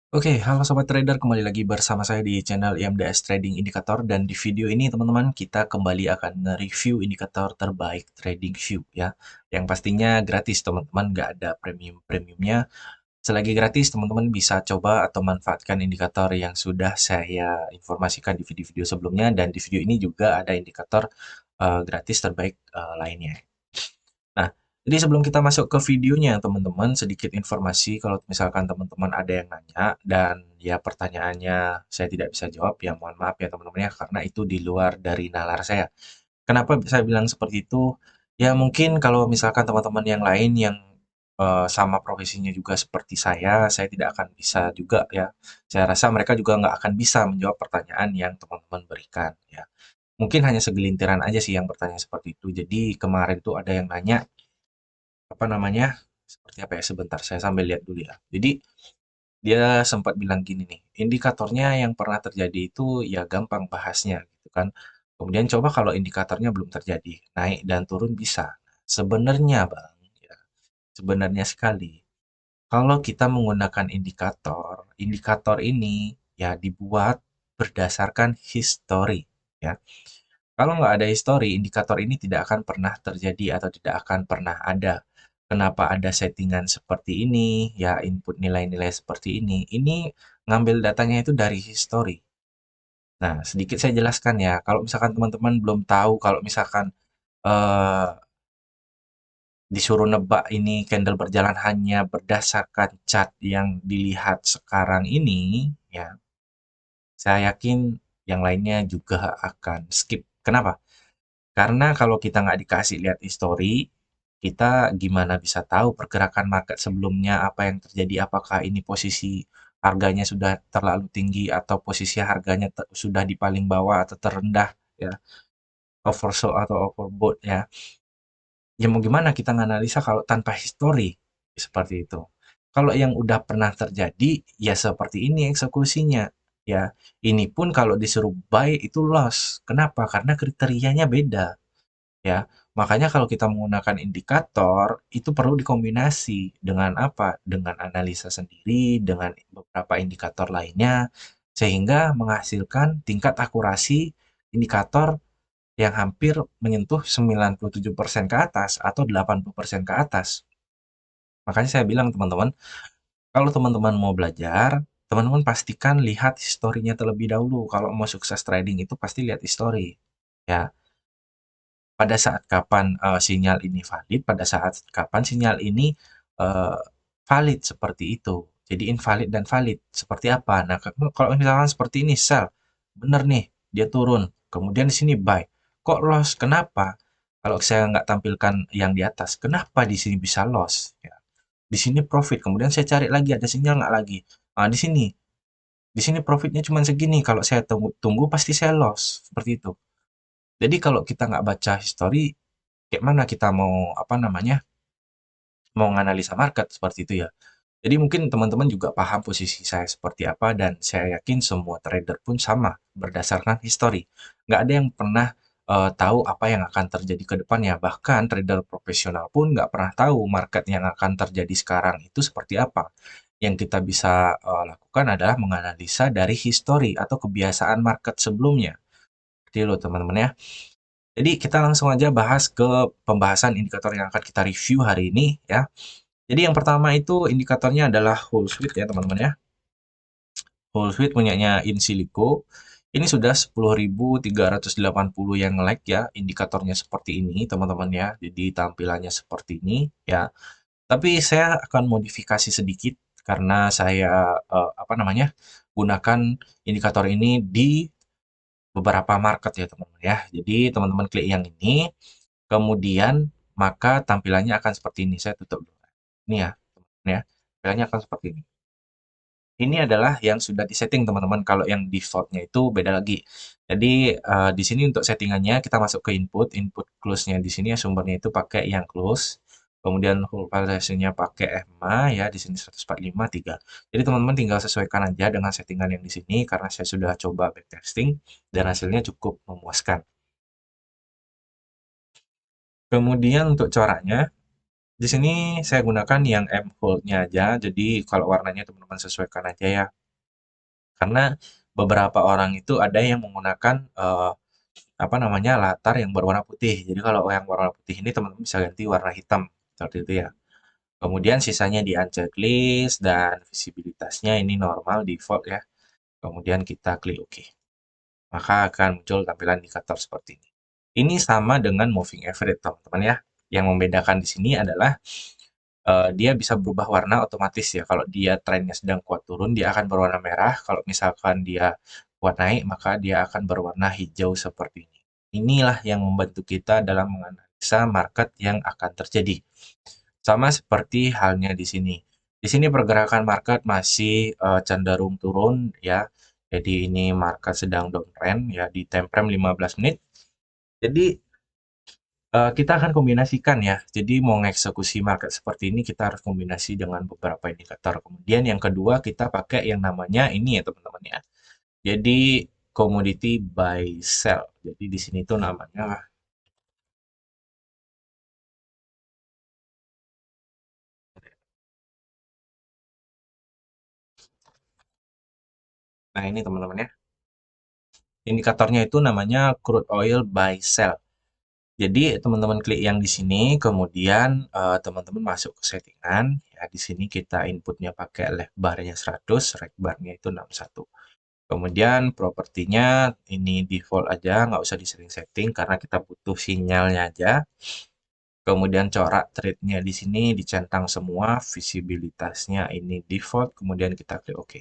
Oke, halo sobat trader, kembali lagi bersama saya di channel IMDS Trading Indikator, dan di video ini teman-teman kita kembali akan nge-review indikator terbaik Trading View ya. Yang pastinya gratis teman-teman, nggak ada premium-premiumnya. Selagi gratis teman-teman bisa coba atau manfaatkan indikator yang sudah saya informasikan di video-video sebelumnya, dan di video ini juga ada indikator gratis terbaik lainnya. Nah, jadi sebelum kita masuk ke videonya, teman-teman, sedikit informasi kalau misalkan teman-teman ada yang nanya dan ya pertanyaannya saya tidak bisa jawab, ya mohon maaf ya teman-teman ya, karena itu di luar dari nalar saya. Kenapa saya bilang seperti itu? Ya mungkin kalau misalkan teman-teman yang lain yang sama profesinya juga seperti saya tidak akan bisa juga ya. Saya rasa mereka juga nggak akan bisa menjawab pertanyaan yang teman-teman berikan ya. Mungkin hanya segelintiran aja sih yang bertanya seperti itu. Jadi kemarin tuh ada yang nanya, apa namanya, seperti apa ya, sebentar saya sambil lihat dulu ya. Jadi dia sempat bilang gini nih, indikatornya yang pernah terjadi itu ya gampang bahasnya gitu kan. Kemudian coba kalau indikatornya belum terjadi, naik dan turun bisa. Sebenarnya Bang, ya, sebenarnya sekali, kalau kita menggunakan indikator, indikator ini ya dibuat berdasarkan history ya. Kalau nggak ada history, indikator ini tidak akan pernah terjadi atau tidak akan pernah ada. Kenapa ada settingan seperti ini, ya input nilai-nilai seperti ini. Ini ngambil datanya itu dari history. Nah, sedikit saya jelaskan ya. Kalau misalkan teman-teman belum tahu, kalau misalkan eh, disuruh nebak ini candle berjalan hanya berdasarkan chart yang dilihat sekarang ini, ya, saya yakin yang lainnya juga akan skip. Kenapa? Karena kalau kita nggak dikasih lihat history, kita gimana bisa tahu pergerakan market sebelumnya apa yang terjadi, apakah ini posisi harganya sudah terlalu tinggi atau posisi harganya sudah di paling bawah atau terendah ya, oversold atau overbought ya. Ya mau gimana kita nganalisa kalau tanpa history seperti itu. Kalau yang udah pernah terjadi ya seperti ini eksekusinya. Ya, ini pun kalau disuruh buy itu loss. Kenapa? Karena kriterianya beda. Ya, makanya kalau kita menggunakan indikator, itu perlu dikombinasi dengan apa? Dengan analisa sendiri, dengan beberapa indikator lainnya, sehingga menghasilkan tingkat akurasi indikator yang hampir menyentuh 97% ke atas atau 80% ke atas. Makanya saya bilang teman-teman, kalau teman-teman mau belajar, teman-teman pastikan lihat historinya terlebih dahulu. Kalau mau sukses trading itu pasti lihat history. Ya, pada saat kapan sinyal ini valid, pada saat kapan sinyal ini uh, valid seperti itu. Jadi invalid dan valid seperti apa? Nah, kalau misalkan seperti ini sell, bener nih dia turun, kemudian di sini buy, kok loss? Kenapa? Kalau saya nggak tampilkan yang di atas, kenapa di sini bisa loss? Ya. Di sini profit, kemudian saya cari lagi ada sinyal nggak lagi? Nah, di sini profitnya cuma segini. Kalau saya tunggu pasti saya loss seperti itu. Jadi kalau kita nggak baca history, kayak mana kita mau apa namanya mau menganalisa market seperti itu ya. Jadi mungkin teman-teman juga paham posisi saya seperti apa, dan saya yakin semua trader pun sama berdasarkan history. Nggak ada yang pernah tahu apa yang akan terjadi ke depannya. Bahkan trader profesional pun nggak pernah tahu market yang akan terjadi sekarang itu seperti apa. Yang kita bisa lakukan adalah menganalisa dari history atau kebiasaan market sebelumnya. Jadi lo teman-teman ya. Jadi kita langsung aja bahas ke pembahasan indikator yang akan kita review hari ini ya. Jadi yang pertama itu indikatornya adalah whole Sweet ya teman-teman ya. Whole Sweet punyanya Insilico. Ini sudah 10.380 yang like ya, indikatornya seperti ini teman-teman ya. Jadi tampilannya seperti ini ya. Tapi saya akan modifikasi sedikit karena saya apa namanya? Gunakan indikator ini di beberapa market ya teman-teman ya. Jadi teman-teman klik yang ini, kemudian maka tampilannya akan seperti ini. Saya tutup dulu. Ini ya, teman-teman ya. Tampilannya akan seperti ini. Ini adalah yang sudah disetting teman-teman. Kalau yang defaultnya itu beda lagi. Jadi di sini untuk settingannya kita masuk ke input, input close-nya di sini ya sumbernya itu pakai yang close. Kemudian hold validation-nya pakai EMMA ya di sini 145 3. Jadi teman-teman tinggal sesuaikan aja dengan settingan yang di sini karena saya sudah coba backtesting dan hasilnya cukup memuaskan. Kemudian untuk coraknya, Di sini saya gunakan yang M Hold-nya aja, jadi kalau warnanya teman-teman sesuaikan aja ya. Karena beberapa orang itu ada yang menggunakan apa namanya latar yang berwarna putih. Jadi kalau yang warna putih ini teman-teman bisa ganti warna hitam seperti itu ya. Kemudian sisanya di uncheck list dan visibilitasnya ini normal default ya. Kemudian kita klik OK. Maka akan muncul tampilan indikator seperti ini. Ini sama dengan moving average teman-teman ya. Yang membedakan di sini adalah dia bisa berubah warna otomatis ya. Kalau dia trennya sedang kuat turun, dia akan berwarna merah. Kalau misalkan dia kuat naik, maka dia akan berwarna hijau seperti ini. Inilah yang membantu kita dalam menganalisa market yang akan terjadi. Sama seperti halnya di sini. Di sini pergerakan market masih cenderung turun ya. Jadi ini market sedang downtrend ya di time frame 15 menit. Jadi kita akan kombinasikan ya. Jadi mau ngeksekusi market seperti ini kita harus kombinasi dengan beberapa indikator. Kemudian yang kedua kita pakai yang namanya ini ya teman-teman ya. Jadi commodity buy sell. Jadi di sini tuh namanya, nah ini teman-teman ya. Indikatornya itu namanya crude oil buy sell. Jadi teman-teman klik yang di sini, kemudian teman-teman masuk ke settingan. Ya di sini kita inputnya pakai left barnya 100, right barnya itu 61. Kemudian propertinya ini default aja, nggak usah disering setting karena kita butuh sinyalnya aja. Kemudian corak trade-nya di sini dicentang semua, visibilitasnya ini default, kemudian kita klik OK.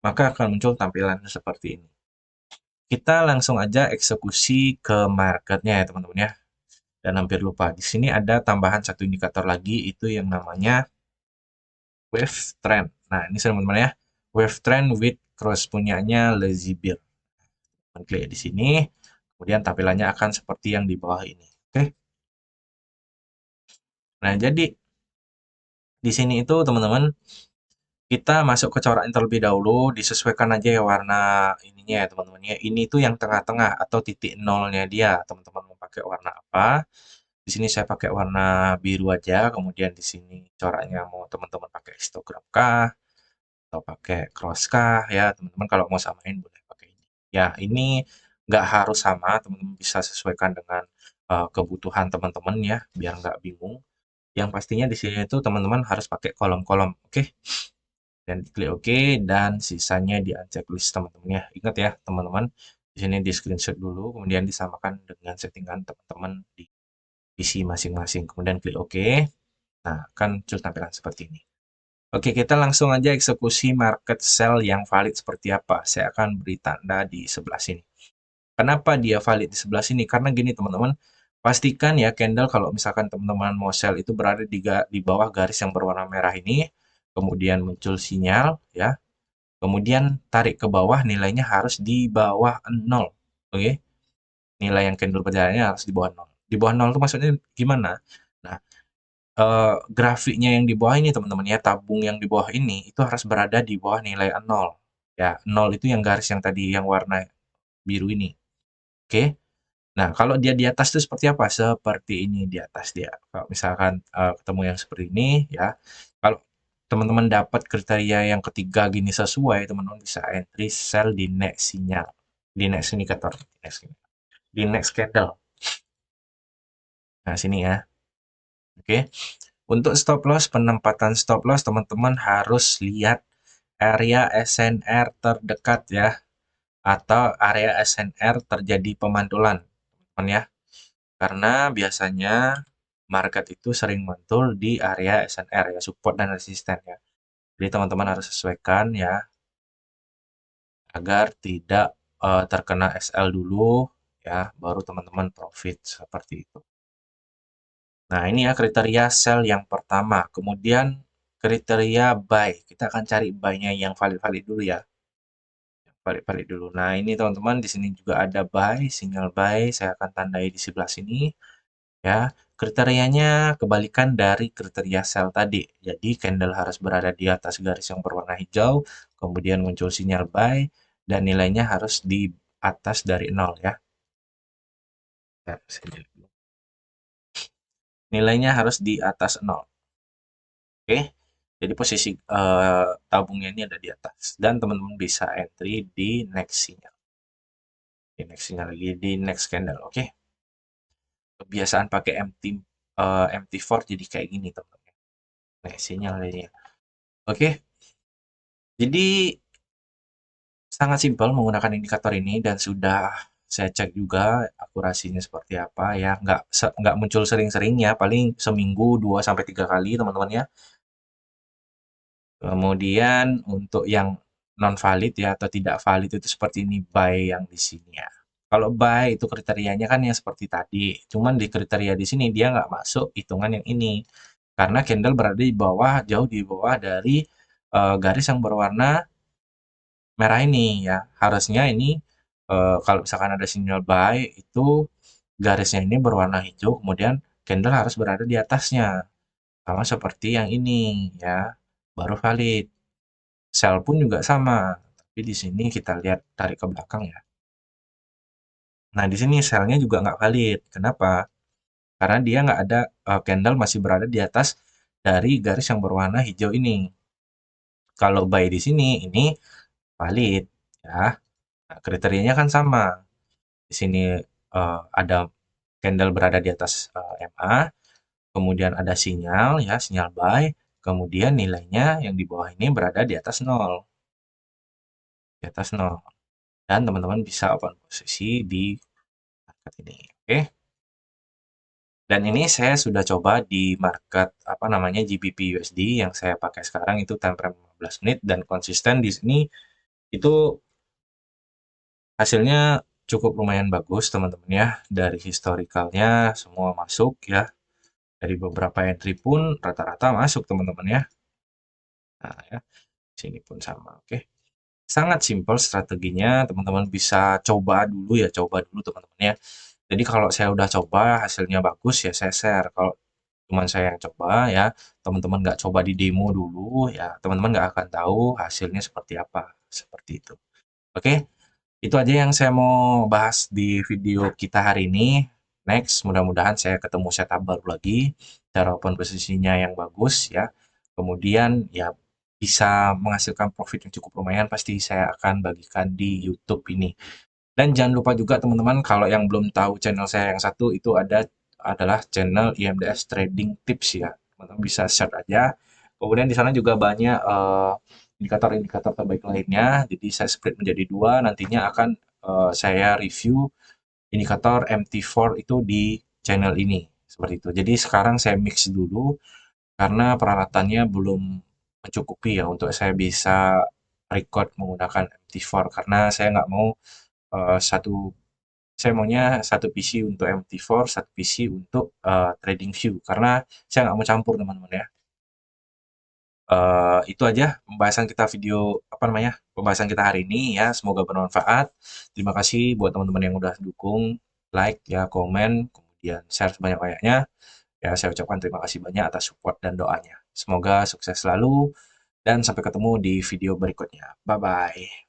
Maka akan muncul tampilan seperti ini. Kita langsung aja eksekusi ke marketnya ya teman-teman ya. Dan hampir lupa, di sini ada tambahan satu indikator lagi, itu yang namanya wave trend. Nah, ini teman-teman ya, wave trend with cross punyanya Lazy Bear. Klik di sini, kemudian tampilannya akan seperti yang di bawah ini. Oke. Nah, jadi di sini itu teman-teman kita masuk ke coraknya terlebih dahulu, disesuaikan aja ya warna ininya ya teman-teman ya. Ini tuh yang tengah-tengah atau titik nolnya dia. Teman-teman mau pakai warna apa? Di sini saya pakai warna biru aja, kemudian di sini coraknya mau teman-teman pakai histogram kah atau pakai cross kah ya, teman-teman kalau mau samain boleh pakai ini. Ya, ini nggak harus sama, teman-teman bisa sesuaikan dengan kebutuhan teman-teman ya, biar nggak bingung. Yang pastinya di sini itu teman-teman harus pakai kolom-kolom, oke? Dan klik OK dan sisanya di uncheck list teman-teman ya. Ingat ya teman-teman, di sini di screenshot dulu, kemudian disamakan dengan settingan teman-teman di PC masing-masing. Kemudian klik OK. Nah, akan muncul tampilan seperti ini. Oke, kita langsung aja eksekusi market sell yang valid seperti apa. Saya akan beri tanda di sebelah sini. Kenapa dia valid di sebelah sini? Karena gini teman-teman, pastikan ya candle kalau misalkan teman-teman mau sell itu berada di bawah garis yang berwarna merah ini, kemudian muncul sinyal ya, kemudian tarik ke bawah nilainya harus di bawah 0. Oke, nilai yang candle perjalanannya harus di bawah 0. Di bawah 0 itu maksudnya gimana? Nah, grafiknya yang di bawah ini teman-teman ya, tabung yang di bawah ini itu harus berada di bawah nilai 0. Ya, 0 itu yang garis yang tadi yang warna biru ini. Oke. Nah, kalau dia di atas itu seperti apa? Seperti ini di atas dia. Kalau misalkan ketemu yang seperti ini ya. Kalau teman-teman dapat kriteria yang ketiga gini sesuai, teman-teman bisa entry sell di next sinyal, di next indikator, di next candle. Nah, sini ya. Oke. Untuk stop loss, penempatan stop loss teman-teman harus lihat area SNR terdekat ya, atau area SNR terjadi pemantulan, teman ya. Karena biasanya market itu sering muncul di area SNR ya, support dan resisten ya. Jadi teman-teman harus sesuaikan ya, agar tidak terkena SL dulu ya, baru teman-teman profit seperti itu. Nah, ini ya kriteria sell yang pertama. Kemudian kriteria buy. Kita akan cari buy-nya yang valid-valid dulu ya. Valid-valid dulu. Nah, ini teman-teman di sini juga ada buy, sinyal buy. Saya akan tandai di sebelah sini ya. Kriterianya kebalikan dari kriteria sell tadi. Jadi candle harus berada di atas garis yang berwarna hijau, kemudian muncul sinyal buy dan nilainya harus di atas dari 0 ya. Ya, sini. nilainya harus di atas 0. Oke, jadi posisi tabungnya ini ada di atas dan teman-teman bisa entry di next sinyal. Di next sinyal lagi di next candle. Oke, kebiasaan pakai MT4 jadi kayak gini teman-teman. Next sinyal ini. Oke, jadi sangat simpel menggunakan indikator ini dan sudah saya cek juga akurasinya seperti apa ya. Nggak muncul sering-sering ya, paling seminggu 2 sampai 3 kali teman-teman ya. Kemudian untuk yang non valid ya atau tidak valid itu seperti ini buy yang di sini ya. Kalau buy itu kriterianya kan yang seperti tadi. Cuman di kriteria di sini dia nggak masuk hitungan yang ini. Karena candle berada di bawah, jauh di bawah dari garis yang berwarna merah ini ya. Harusnya ini kalau misalkan ada sinyal buy itu garisnya ini berwarna hijau, kemudian candle harus berada di atasnya. Sama seperti yang ini ya, baru valid. Sell pun juga sama, tapi di sini kita lihat tarik ke belakang ya. Nah, di sini sell-nya juga nggak valid. Kenapa? Karena dia nggak ada candle masih berada di atas dari garis yang berwarna hijau ini. Kalau buy di sini, ini valid ya. Nah, kriterianya kan sama. Di sini ada candle berada di atas MA, kemudian ada sinyal ya, sinyal buy, kemudian nilainya yang di bawah ini berada di atas 0. Di atas 0. Dan teman-teman bisa open posisi di market ini. Oke. Dan ini saya sudah coba di market apa namanya GBP USD yang saya pakai sekarang itu time frame 15 menit dan konsisten di sini itu hasilnya cukup lumayan bagus teman-teman ya. Dari historicalnya semua masuk ya. Dari beberapa entry pun rata-rata masuk teman-teman ya. Nah ya, sini pun sama. Oke. Sangat simpel strateginya, teman-teman bisa coba dulu ya, coba dulu teman-teman ya. Jadi kalau saya udah coba hasilnya bagus ya saya share. Kalau cuman saya yang coba ya, teman-teman nggak coba di demo dulu ya, teman-teman nggak akan tahu hasilnya seperti apa. Seperti itu. Oke, itu aja yang saya mau bahas di video kita hari ini. Next, mudah-mudahan saya ketemu setup baru lagi, cara open posisinya yang bagus ya. Kemudian ya bisa menghasilkan profit yang cukup lumayan, pasti saya akan bagikan di YouTube ini. Dan jangan lupa juga teman-teman kalau yang belum tahu channel saya yang satu itu adalah channel IMDS Trading Tips ya. Teman-teman bisa search aja. Kemudian di sana juga banyak indikator-indikator terbaik lainnya. Jadi saya split menjadi dua. Nantinya akan saya review indikator MT4 itu di channel ini. Seperti itu. Jadi sekarang saya mix dulu karena peralatannya belum mencukupi ya untuk saya bisa record menggunakan MT4 karena saya nggak mau satu saya maunya satu PC untuk MT4, satu PC untuk Trading View karena saya nggak mau campur teman-teman ya. Itu aja pembahasan kita apa namanya pembahasan kita hari ini ya. Semoga bermanfaat. Terima kasih buat teman-teman yang udah dukung, like ya, komen, kemudian share sebanyak-banyaknya. Ya, saya ucapkan terima kasih banyak atas support dan doanya. Semoga sukses selalu dan sampai ketemu di video berikutnya. Bye bye.